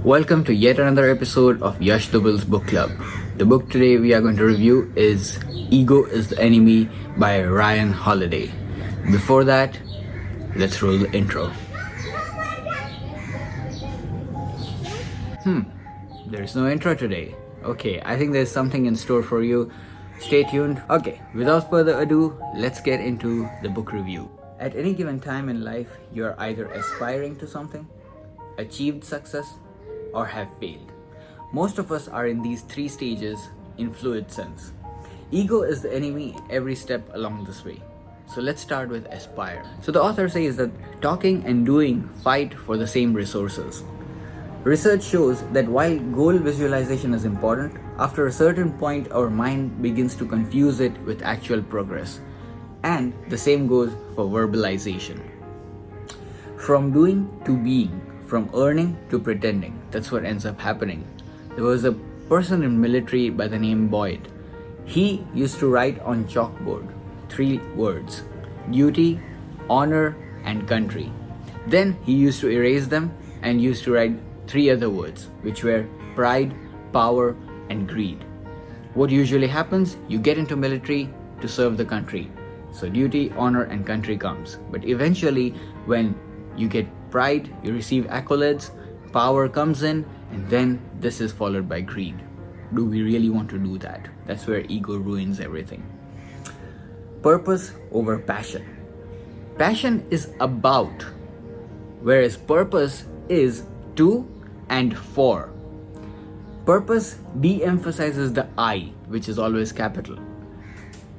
Welcome to yet another episode of Yash Dubel's Book Club. The book today we are going to review is Ego is the Enemy by Ryan Holiday. Before that, let's roll the intro. There's no intro today. Okay, I think there's something in store for you. Stay tuned. Okay, without further ado, let's get into the book review. At any given time in life, you are either aspiring to something, achieved success, or have failed. Most of us are in these three stages in fluid sense. Ego is the enemy every step along this way. So let's start with aspire. So the author says that talking and doing fight for the same resources. Research shows that while goal visualization is important, after a certain point our mind begins to confuse it with actual progress. And the same goes for verbalization. From doing to being, from earning to pretending. That's what ends up happening. There was a person in military by the name Boyd. He used to write on chalkboard 3 words: duty, honor, and country. Then he used to erase them and used to write 3 other words, which were pride, power, and greed. What usually happens? You get into military to serve the country. So duty, honor, and country comes. But eventually, when you get pride, you receive accolades, power comes in, and then this is followed by greed. Do we really want to do that? That's where ego ruins everything. Purpose over passion. Passion is about, whereas purpose is to and for. Purpose de-emphasizes the I, which is always capital.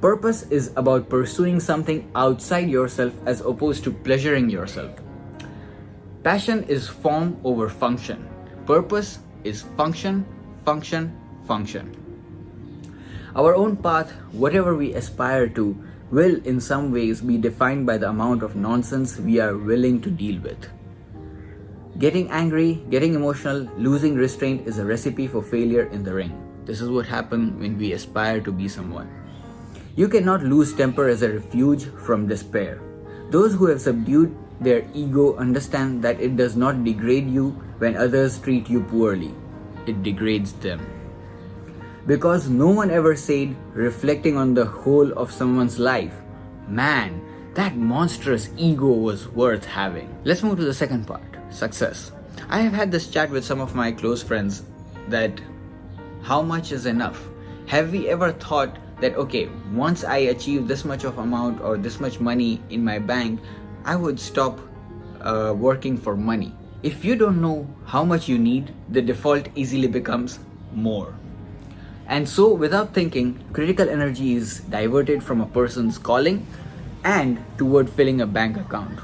Purpose is about pursuing something outside yourself as opposed to pleasuring yourself. Passion is form over function. Purpose is function, function, function. Our own path, whatever we aspire to, will in some ways be defined by the amount of nonsense we are willing to deal with. Getting angry, getting emotional, losing restraint is a recipe for failure in the ring. This is what happens when we aspire to be someone. You cannot lose temper as a refuge from despair. Those who have subdued their ego understand that it does not degrade you when others treat you poorly. It degrades them. Because no one ever said, reflecting on the whole of someone's life, man, that monstrous ego was worth having. Let's move to the second part, success. I have had this chat with some of my close friends that how much is enough? Have we ever thought that, okay, once I achieve this much of amount or this much money in my bank, I would stop working for money. If you don't know how much you need, the default easily becomes more. And so without thinking, critical energy is diverted from a person's calling and toward filling a bank account.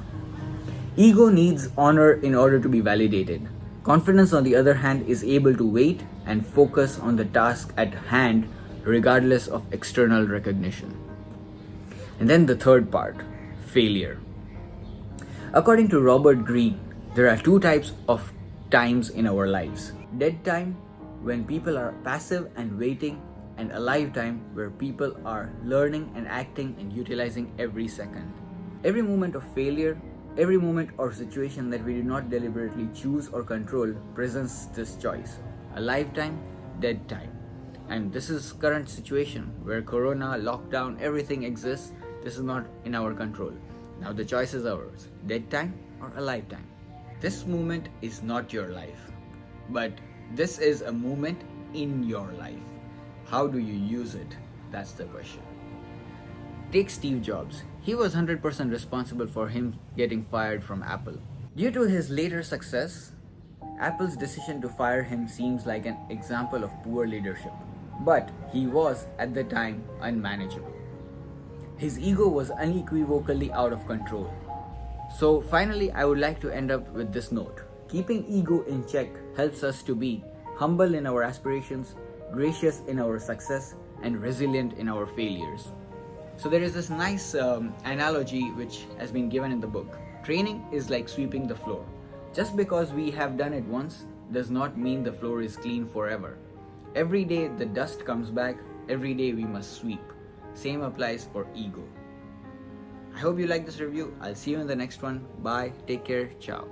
Ego needs honor in order to be validated. Confidence, on the other hand, is able to wait and focus on the task at hand regardless of external recognition. And then the third part, failure. According to Robert Greene, there are 2 types of times in our lives. Dead time, when people are passive and waiting, and alive time, where people are learning and acting and utilizing every second. Every moment of failure, every moment or situation that we do not deliberately choose or control presents this choice. Alive time, dead time. And this is current situation where corona, lockdown, everything exists. This is not in our control. Now the choice is ours, dead time or alive time. This moment is not your life, but this is a moment in your life. How do you use it? That's the question. Take Steve Jobs. He was 100% responsible for him getting fired from Apple. Due to his later success, Apple's decision to fire him seems like an example of poor leadership. But he was, at the time, unmanageable. His ego was unequivocally out of control. So finally, I would like to end up with this note. Keeping ego in check helps us to be humble in our aspirations, gracious in our success, and resilient in our failures. So there is this nice analogy which has been given in the book. Training is like sweeping the floor. Just because we have done it once does not mean the floor is clean forever. Every day the dust comes back, every day we must sweep. Same applies for ego. I hope you like this review. I'll see you in the next one. Bye. Take care. Ciao.